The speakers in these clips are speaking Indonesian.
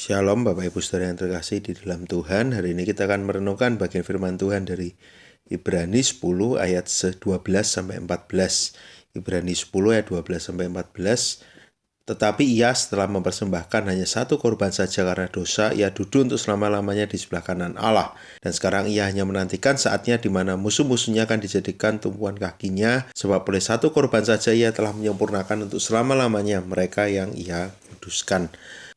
Shalom Bapak Ibu Saudara yang terkasih di dalam Tuhan. Hari ini kita akan merenungkan bagian firman Tuhan dari Ibrani 10 ayat 12 sampai 14. Ibrani 10 ayat 12 sampai 14. Tetapi ia setelah mempersembahkan hanya satu korban saja karena dosa, ia duduk untuk selama-lamanya di sebelah kanan Allah. Dan sekarang ia hanya menantikan saatnya di mana musuh-musuhnya akan dijadikan tumpuan kakinya, sebab oleh satu korban saja ia telah menyempurnakan untuk selama-lamanya mereka yang ia kuduskan.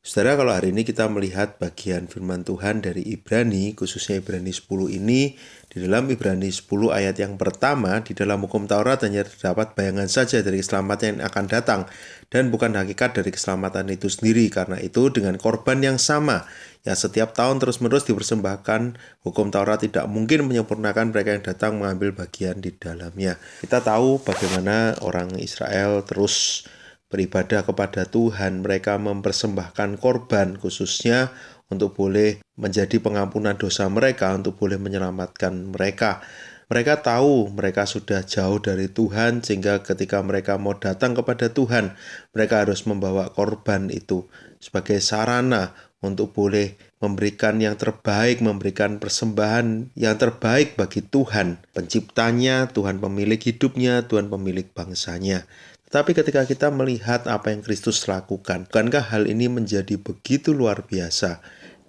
Saudara, kalau hari ini kita melihat bagian firman Tuhan dari Ibrani, khususnya Ibrani 10 ini, di dalam Ibrani 10 ayat yang pertama, di dalam hukum Taurat hanya terdapat bayangan saja dari keselamatan yang akan datang, dan bukan hakikat dari keselamatan itu sendiri. Karena itu, dengan korban yang sama, yang setiap tahun terus-menerus dipersembahkan, hukum Taurat tidak mungkin menyempurnakan mereka yang datang mengambil bagian di dalamnya. Kita tahu bagaimana orang Israel terus beribadah kepada Tuhan, mereka mempersembahkan korban khususnya untuk boleh menjadi pengampunan dosa mereka, untuk boleh menyelamatkan mereka. Mereka tahu mereka sudah jauh dari Tuhan, sehingga ketika mereka mau datang kepada Tuhan, mereka harus membawa korban itu sebagai sarana untuk boleh memberikan yang terbaik, memberikan persembahan yang terbaik bagi Tuhan, penciptanya, Tuhan pemilik hidupnya, Tuhan pemilik bangsanya. Tapi ketika kita melihat apa yang Kristus lakukan, bukankah hal ini menjadi begitu luar biasa?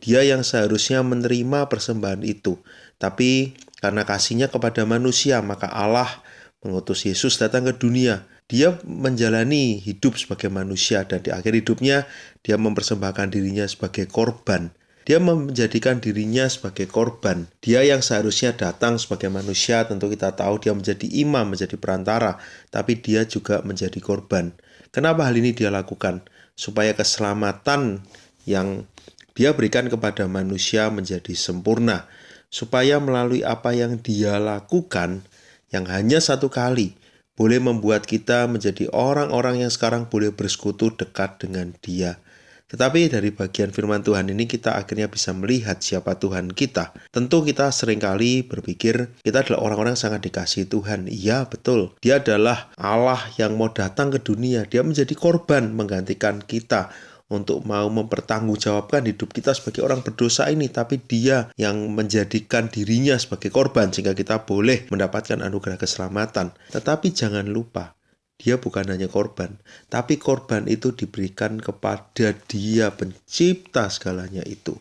Dia yang seharusnya menerima persembahan itu, tapi karena kasihnya kepada manusia, maka Allah mengutus Yesus datang ke dunia. Dia menjalani hidup sebagai manusia, dan di akhir hidupnya dia mempersembahkan dirinya sebagai korban. Dia menjadikan dirinya sebagai korban. Dia yang seharusnya datang sebagai manusia, tentu kita tahu dia menjadi imam, menjadi perantara, tapi dia juga menjadi korban. Kenapa hal ini dia lakukan? Supaya keselamatan yang dia berikan kepada manusia menjadi sempurna. Supaya melalui apa yang dia lakukan, yang hanya satu kali, boleh membuat kita menjadi orang-orang yang sekarang boleh bersekutu dekat dengan dia. Tetapi dari bagian firman Tuhan ini kita akhirnya bisa melihat siapa Tuhan kita. Tentu kita seringkali berpikir kita adalah orang-orang yang sangat dikasihi Tuhan. Iya, betul. Dia adalah Allah yang mau datang ke dunia. Dia menjadi korban menggantikan kita untuk mau mempertanggungjawabkan hidup kita sebagai orang berdosa ini. Tapi dia yang menjadikan dirinya sebagai korban sehingga kita boleh mendapatkan anugerah keselamatan. Tetapi jangan lupa, dia bukan hanya korban, tapi korban itu diberikan kepada Dia pencipta segalanya itu.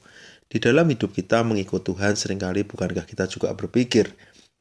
Di dalam hidup kita mengikut Tuhan, seringkali bukankah kita juga berpikir,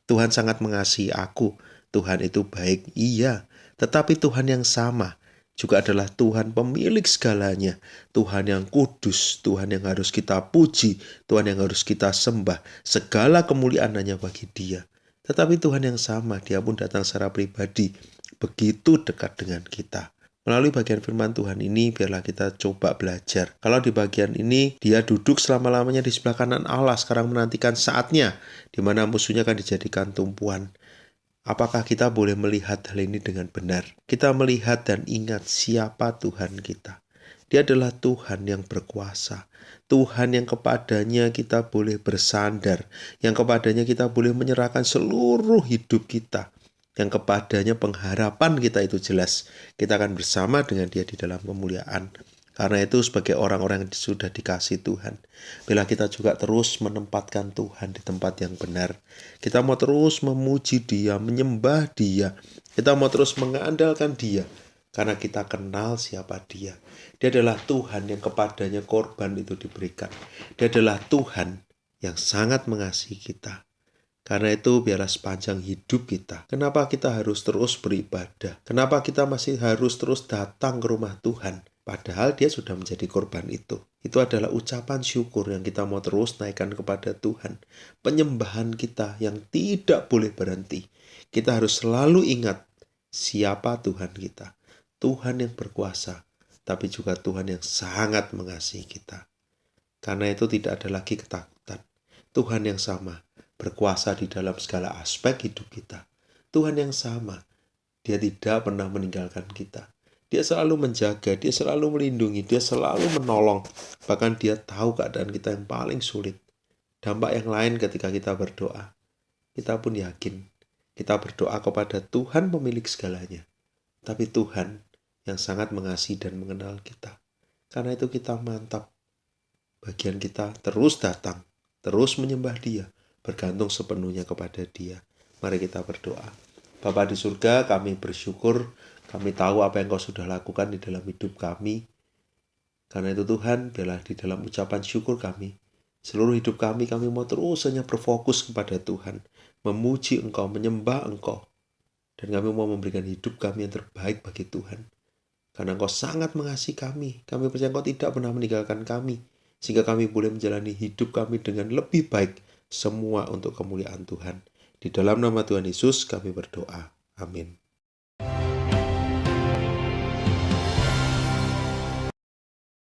Tuhan sangat mengasihi aku, Tuhan itu baik, iya. Tetapi Tuhan yang sama juga adalah Tuhan pemilik segalanya, Tuhan yang kudus, Tuhan yang harus kita puji, Tuhan yang harus kita sembah. Segala kemuliaan hanya bagi Dia. Tetapi Tuhan yang sama, Dia pun datang secara pribadi, begitu dekat dengan kita. Melalui bagian firman Tuhan ini, biarlah kita coba belajar. Kalau di bagian ini, dia duduk selama-lamanya di sebelah kanan Allah, sekarang menantikan saatnya, di mana musuhnya akan dijadikan tumpuan. Apakah kita boleh melihat hal ini dengan benar? Kita melihat dan ingat siapa Tuhan kita. Dia adalah Tuhan yang berkuasa. Tuhan yang kepadanya kita boleh bersandar. Yang kepadanya kita boleh menyerahkan seluruh hidup kita. Yang kepadanya pengharapan kita itu jelas. Kita akan bersama dengan Dia di dalam kemuliaan. Karena itu sebagai orang-orang yang sudah dikasih Tuhan, bila kita juga terus menempatkan Tuhan di tempat yang benar, kita mau terus memuji Dia, menyembah Dia, kita mau terus mengandalkan Dia, karena kita kenal siapa Dia. Dia adalah Tuhan yang kepadanya korban itu diberikan. Dia adalah Tuhan yang sangat mengasihi kita. Karena itu biarlah sepanjang hidup kita, kenapa kita harus terus beribadah? Kenapa kita masih harus terus datang ke rumah Tuhan? Padahal Dia sudah menjadi korban itu. Itu adalah ucapan syukur yang kita mau terus naikkan kepada Tuhan. Penyembahan kita yang tidak boleh berhenti. Kita harus selalu ingat siapa Tuhan kita. Tuhan yang berkuasa, tapi juga Tuhan yang sangat mengasihi kita. Karena itu tidak ada lagi ketakutan. Tuhan yang sama, berkuasa di dalam segala aspek hidup kita. Tuhan yang sama, Dia tidak pernah meninggalkan kita. Dia selalu menjaga, Dia selalu melindungi, Dia selalu menolong. Bahkan Dia tahu keadaan kita yang paling sulit. Dampak yang lain ketika kita berdoa, kita pun yakin kita berdoa kepada Tuhan pemilik segalanya. Tapi Tuhan yang sangat mengasihi dan mengenal kita. Karena itu kita mantap. bagian kita terus datang, terus menyembah Dia, bergantung sepenuhnya kepada Dia. Mari kita berdoa. Bapa di surga, kami bersyukur, kami tahu apa yang Kau sudah lakukan di dalam hidup kami. Karena itu Tuhan, biarlah di dalam ucapan syukur kami, seluruh hidup kami mau terus hanya berfokus kepada Tuhan, memuji Engkau, menyembah Engkau. Dan kami mau memberikan hidup kami yang terbaik bagi Tuhan. Karena Engkau sangat mengasihi kami percaya Engkau tidak pernah meninggalkan kami, sehingga kami boleh menjalani hidup kami dengan lebih baik, semua untuk kemuliaan Tuhan. Di dalam nama Tuhan Yesus kami berdoa. Amin.